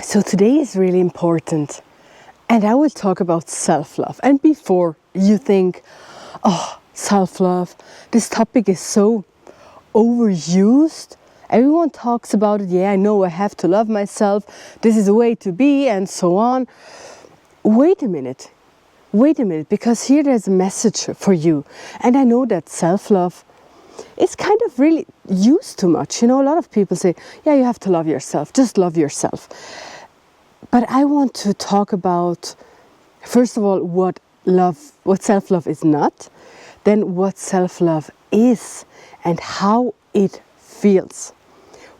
So today is really important, and I will talk about self-love. And before you think, oh, self-love, this topic is so overused, everyone talks about it, yeah, I know I have to love myself, this is the way to be, and so on. Wait a minute, because here there's a message for you. And I know that self-love is kind of really used too much. You know, a lot of people say, yeah, you have to love yourself, just love yourself. But I want to talk about, first of all, what self-love is not, then what self-love is and how it feels.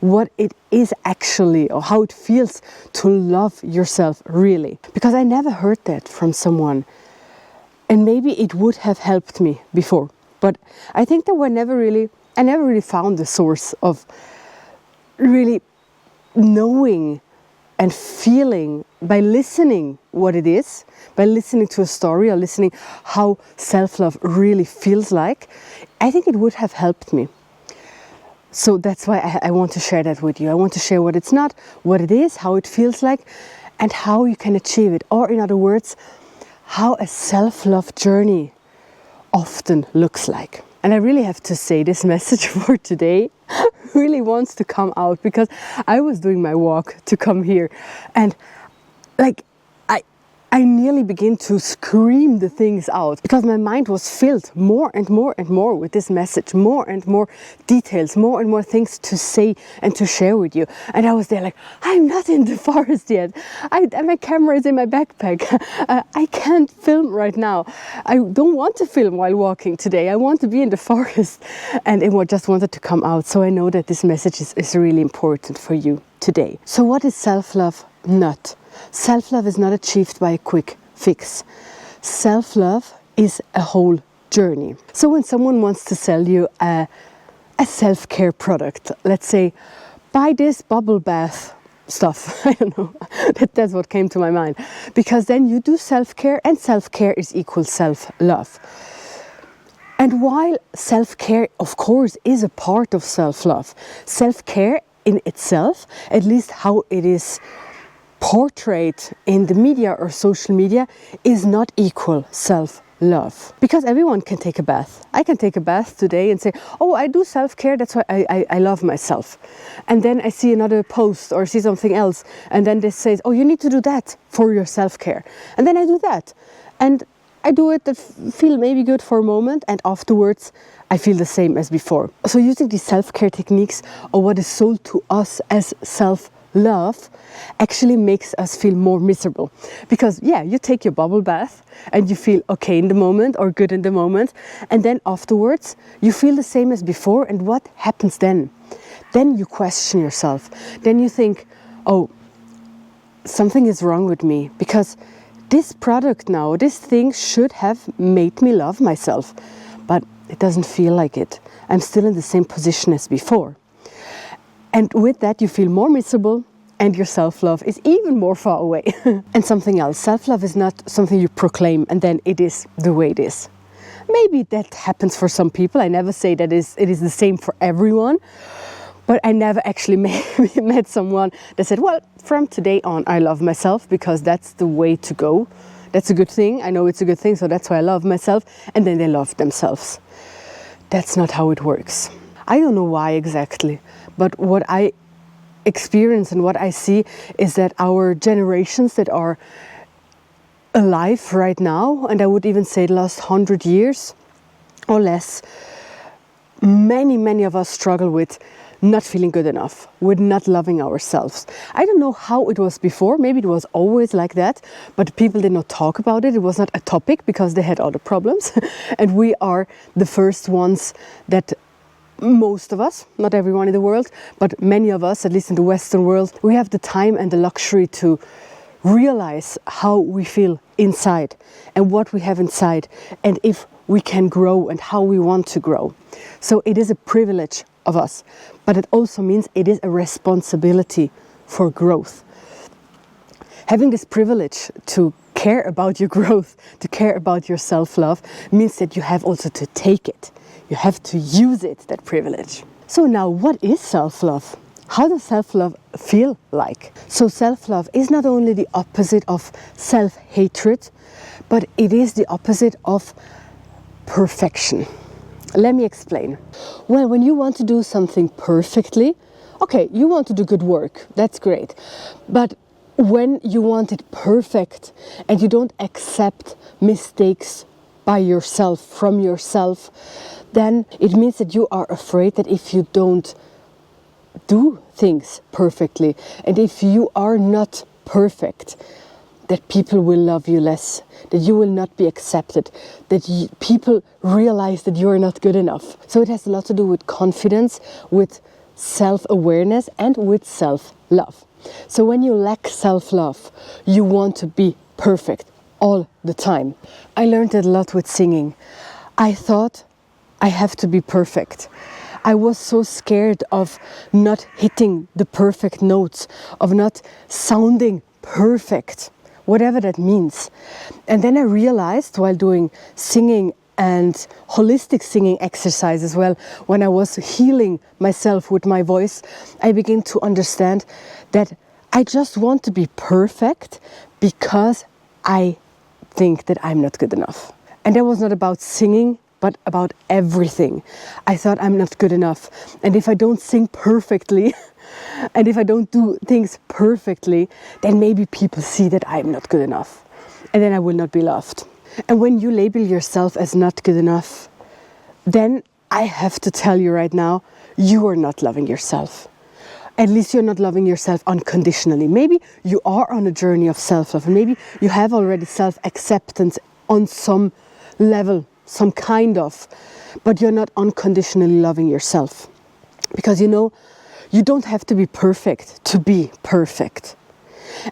What it is actually, or how it feels to love yourself really. Because I never heard that from someone, and maybe it would have helped me before. But I think that I never really found the source of really knowing and feeling by listening what it is, by listening to a story or listening how self-love really feels like. I think it would have helped me. So that's why I want to share that with you. I want to share what it's not, what it is, how it feels like, and how you can achieve it. Or in other words, how a self-love journey often looks like. And I really have to say, this message for today really wants to come out, because I was doing my walk to come here, and I nearly began to scream the things out, because my mind was filled more and more and more with this message, more and more details, more and more things to say and to share with you. And I was there like, I'm not in the forest yet. My camera is in my backpack. I can't film right now. I don't want to film while walking today. I want to be in the forest. And it just wanted to come out. So I know that this message is really important for you today. So what is self-love not? Self-love is not achieved by a quick fix. Self-love is a whole journey. So when someone wants to sell you a self-care product, let's say, buy this bubble bath stuff, I don't know, that's what came to my mind. Because then you do self-care, and self-care is equal self-love. And while self-care, of course, is a part of self-love, self-care in itself, at least how it is portrayed in the media or social media, is not equal self-love. Because everyone can take a bath. I can take a bath today and say, oh, I do self-care, that's why I love myself. And then I see another post or see something else, and then they say, oh, you need to do that for your self-care. And then I do that. And I do it, feel maybe good for a moment, and afterwards I feel the same as before. So using these self-care techniques, or what is sold to us as self-love, actually makes us feel more miserable. Because yeah, you take your bubble bath and you feel okay in the moment, or good in the moment, and then afterwards you feel the same as before. And what happens then? Then you question yourself. Then you think, oh, something is wrong with me, because this product now, this thing should have made me love myself, but it doesn't feel like it. I'm still in the same position as before. And with that you feel more miserable, and your self-love is even more far away. And something else, self-love is not something you proclaim and then it is the way it is. Maybe that happens for some people. I never say that it is the same for everyone. But I never actually met someone that said, well, from today on I love myself, because that's the way to go. That's a good thing. I know it's a good thing, so that's why I love myself. And then they love themselves. That's not how it works. I don't know why exactly, but what I experience and what I see is that our generations that are alive right now, and I would even say the last 100 years or less, many of us struggle with not feeling good enough, with not loving ourselves. I don't know how it was before. Maybe it was always like that, but people did not talk about it. It was not a topic because they had other problems. And we are the first ones that, most of us, not everyone in the world, but many of us, at least in the Western world, we have the time and the luxury to realize how we feel inside and what we have inside, and if we can grow and how we want to grow. So it is a privilege of us, but it also means it is a responsibility for growth. Having this privilege to care about your growth, to care about your self-love, means that you have also to take it. You have to use it, that privilege. So now, what is self-love? How does self-love feel like? So self-love is not only the opposite of self-hatred, but it is the opposite of perfection. Let me explain. Well, when you want to do something perfectly, okay, you want to do good work, that's great. But when you want it perfect and you don't accept mistakes by yourself, from yourself, then it means that you are afraid that if you don't do things perfectly, and if you are not perfect, that people will love you less, that you will not be accepted, that people realize that you are not good enough. So it has a lot to do with confidence, with self-awareness, and with self-love. So when you lack self-love, you want to be perfect all the time. I learned that a lot with singing. I thought I have to be perfect. I was so scared of not hitting the perfect notes, of not sounding perfect, whatever that means. And then I realized while doing singing and holistic singing exercise as well, when I was healing myself with my voice, I began to understand that I just want to be perfect because I think that I'm not good enough. And that was not about singing, but about everything. I thought I'm not good enough. And if I don't sing perfectly, and if I don't do things perfectly, then maybe people see that I'm not good enough. And then I will not be loved. And when you label yourself as not good enough, then I have to tell you right now, you are not loving yourself. At least you're not loving yourself unconditionally. Maybe you are on a journey of self-love. And maybe you have already self-acceptance on some level, some kind of, but you're not unconditionally loving yourself. Because you know, you don't have to be perfect to be perfect.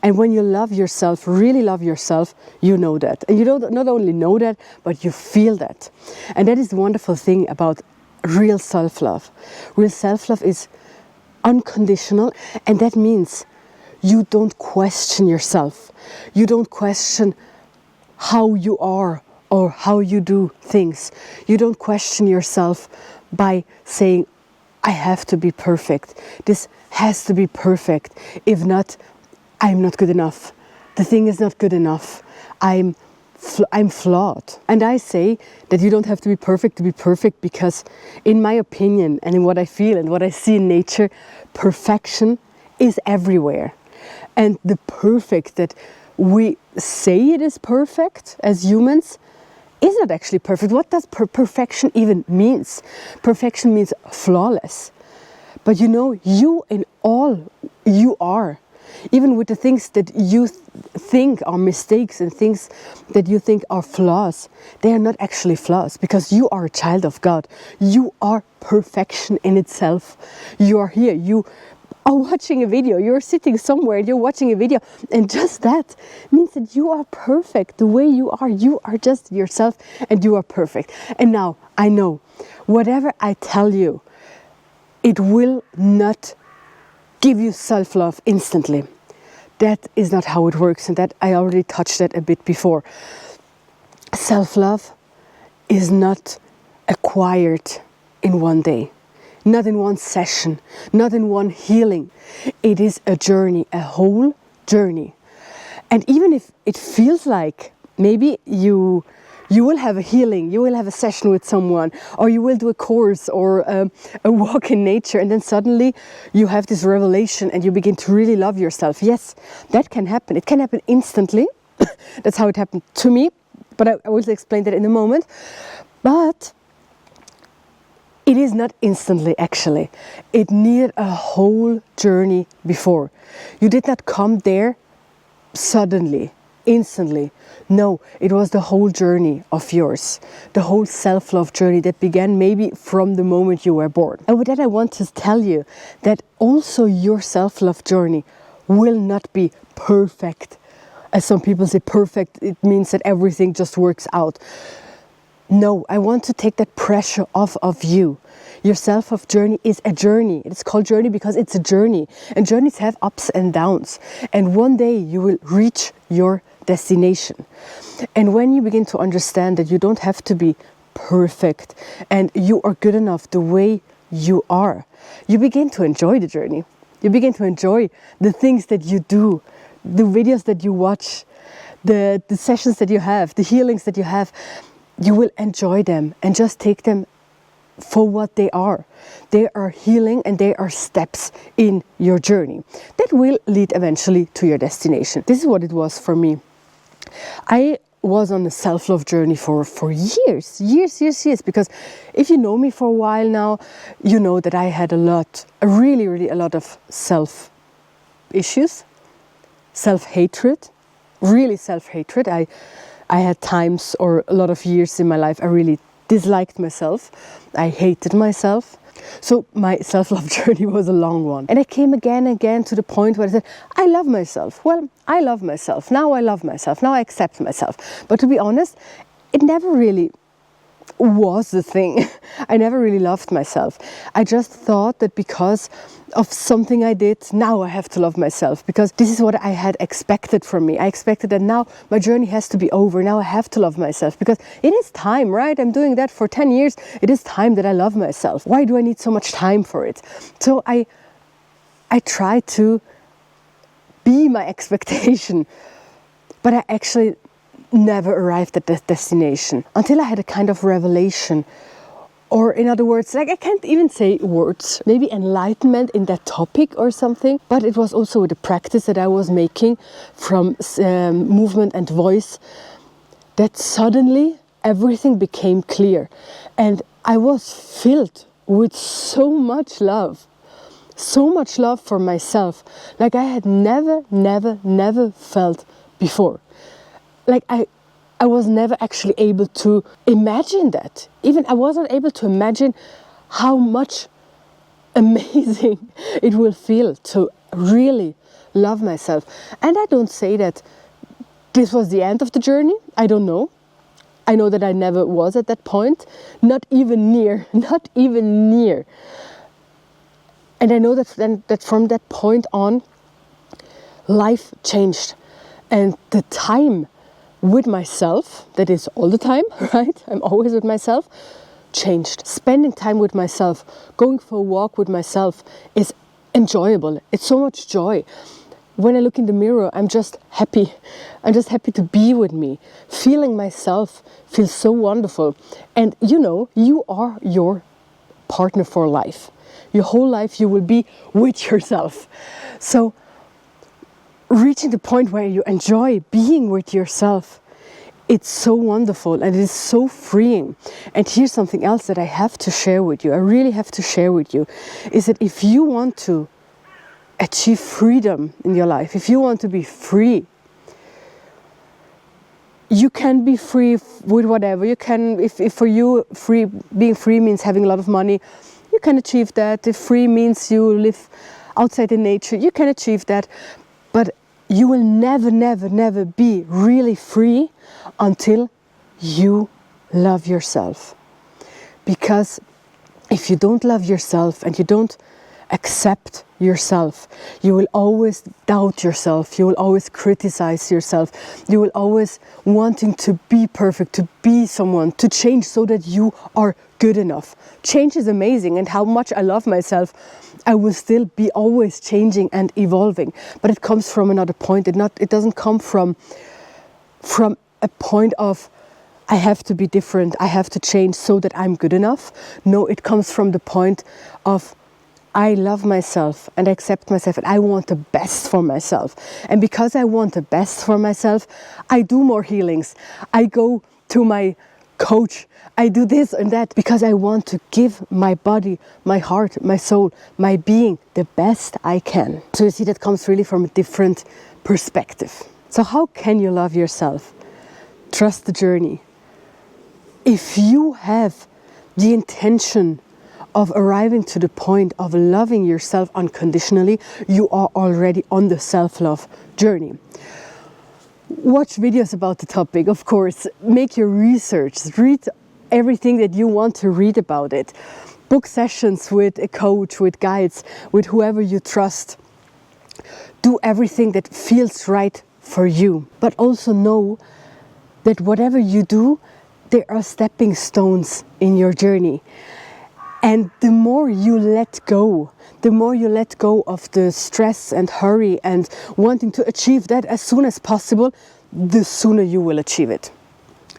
And when you love yourself, really love yourself, you know that. And you don't not only know that, but you feel that. And that is the wonderful thing about real self-love. Real self-love is unconditional, and that means you don't question yourself. You don't question how you are or how you do things. You don't question yourself by saying, I have to be perfect. This has to be perfect. If not, I'm not good enough. The thing is not good enough. I'm flawed. And I say that you don't have to be perfect because in my opinion and in what I feel and what I see in nature, perfection is everywhere. And the perfect that we say it is perfect as humans is not actually perfect. What does perfection even means? Perfection means flawless. But you know, you in all you are, even with the things that you think are mistakes and things that you think are flaws, they are not actually flaws because you are a child of God. You are perfection in itself. You are here. You are watching a video. You're sitting somewhere and you're watching a video. And just that means that you are perfect. The way you are just yourself and you are perfect. And now I know whatever I tell you, it will not give you self-love instantly. That is not how it works, and that I already touched that a bit before. Self-love is not acquired in one day, not in one session, not in one healing. It is a journey, a whole journey. And even if it feels like maybe you will have a healing, you will have a session with someone, or you will do a course or a walk in nature, and then suddenly you have this revelation and you begin to really love yourself. Yes, that can happen. It can happen instantly. That's how it happened to me, but I will explain that in a moment. But it is not instantly, actually. It needed a whole journey before. You did not come there suddenly, instantly. No, it was the whole journey of yours, the whole self-love journey that began maybe from the moment you were born. And with that, I want to tell you that also your self-love journey will not be perfect. As some people say perfect, it means that everything just works out. No, I want to take that pressure off of you. Your self-love journey is a journey. It's called journey because it's a journey. And journeys have ups and downs. And one day you will reach your destination. And when you begin to understand that you don't have to be perfect and you are good enough the way you are, you begin to enjoy the journey. You begin to enjoy the things that you do, the videos that you watch, the sessions that you have, the healings that you have. You will enjoy them and just take them for what they are. They are healing and they are steps in your journey that will lead eventually to your destination. This is what it was for me. I was on a self-love journey for years, because if you know me for a while now, you know that I had a lot of self issues, self-hatred, really self-hatred. I had times or a lot of years in my life I really disliked myself. I hated myself. So my self-love journey was a long one. And I came again and again to the point where I said, I love myself. Well, I love myself. Now I love myself. Now I accept myself. But to be honest, it never really was the thing. I never really loved myself. I just thought that because of something I did, now I have to love myself, because this is what I had expected from me. I expected that now my journey has to be over. Now I have to love myself, because it is time, right? I'm doing that for 10 years. It is time that I love myself. Why do I need so much time for it? So I tried to be my expectation, but I actually never arrived at that destination until I had a kind of revelation, or in other words, like, I can't even say words, maybe enlightenment in that topic or something, but it was also the practice that I was making from movement and voice, that suddenly everything became clear and I was filled with so much love for myself, like I had never felt before. Like I was never actually able to imagine that. Even I wasn't able to imagine how much amazing it will feel to really love myself. And I don't say that this was the end of the journey. I don't know. I know that I never was at that point. Not even near. And I know that from that point on, life changed. And the time with myself, that is all the time, right? I'm always with myself, changed. Spending time with myself, going for a walk with myself is enjoyable. It's so much joy. When I look in the mirror, I'm just happy. I'm just happy to be with me. Feeling myself feels so wonderful. And you know, you are your partner for life. Your whole life you will be with yourself. So reaching the point where you enjoy being with yourself, it's so wonderful and it is so freeing. And here's something else that I have to share with you. I really have to share with you, is that if you want to achieve freedom in your life, if you want to be free, you can be free with whatever. You can, if for you being free means having a lot of money, you can achieve that. If free means you live outside in nature, you can achieve that. But you will never be really free until you love yourself. Because if you don't love yourself and you don't accept yourself, you will always doubt yourself, you will always criticize yourself, you will always wanting to be perfect, to be someone, to change so that you are good enough. Change is amazing, and how much I love myself, I will still be always changing and evolving, but it comes from another point. It doesn't come from a point of I have to be different, I have to change so that I'm good enough. No, it comes from the point of I love myself and I accept myself and I want the best for myself. And because I want the best for myself, I do more healings. I go to my coach. I do this and that because I want to give my body, my heart, my soul, my being the best I can. So you see, that comes really from a different perspective. So how can you love yourself? Trust the journey. If you have the intention of arriving to the point of loving yourself unconditionally, you are already on the self-love journey. Watch videos about the topic, of course. Make your research. Read everything that you want to read about it. Book sessions with a coach, with guides, with whoever you trust. Do everything that feels right for you. But also know that whatever you do, there are stepping stones in your journey. And the more you let go, the more you let go of the stress and hurry and wanting to achieve that as soon as possible, the sooner you will achieve it.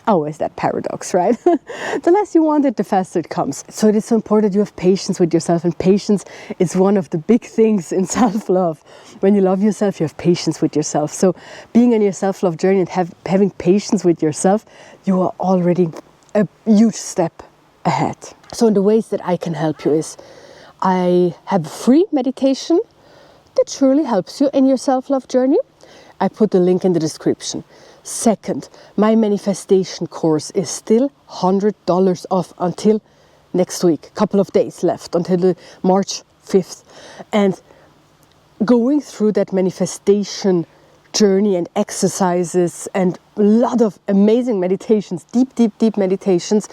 Always that paradox, right? The less you want it, the faster it comes. So it is so important you have patience with yourself, and patience is one of the big things in self-love. When you love yourself, you have patience with yourself. So being on your self-love journey and having patience with yourself, you are already a huge step ahead. So the ways that I can help you is I have a free meditation that surely helps you in your self-love journey. I put the link in the description. Second, my manifestation course is still $100 off until next week. Couple of days left until the March 5th. And going through that manifestation journey and exercises and a lot of amazing meditations, deep meditations,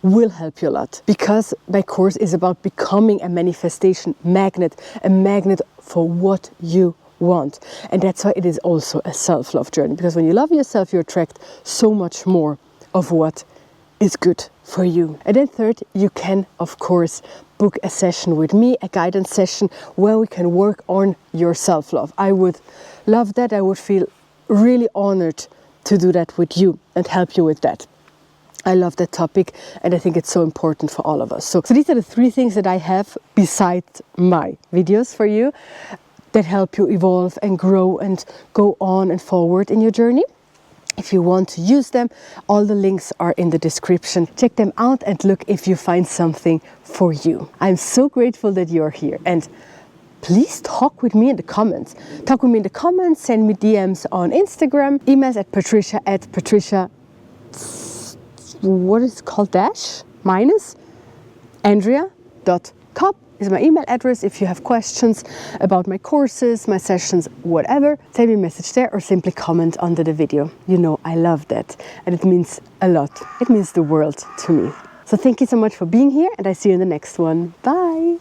will help you a lot, because my course is about becoming a manifestation magnet, a magnet for what you want. And that's why it is also a self-love journey, because when you love yourself, you attract so much more of what is good for you. And then third, you can of course book a session with me, a guidance session where we can work on your self-love. I would love that. I would feel really honored to do that with you and help you with that. I love that topic, and I think it's so important for all of us. So these are the 3 things that I have besides my videos for you that help you evolve and grow and go on and forward in your journey. If you want to use them, all the links are in the description. Check them out and look if you find something for you. I'm so grateful that you're here, and please talk with me in the comments. Talk with me in the comments, send me DMs on Instagram, emails at Patricia, what is it called, Andrea.com is my email address. If you have questions about my courses, my sessions, whatever, send me a message there or simply comment under the video. You know I love that, and it means a lot. It means the world to me. So thank you so much for being here, and I see you in the next one. Bye.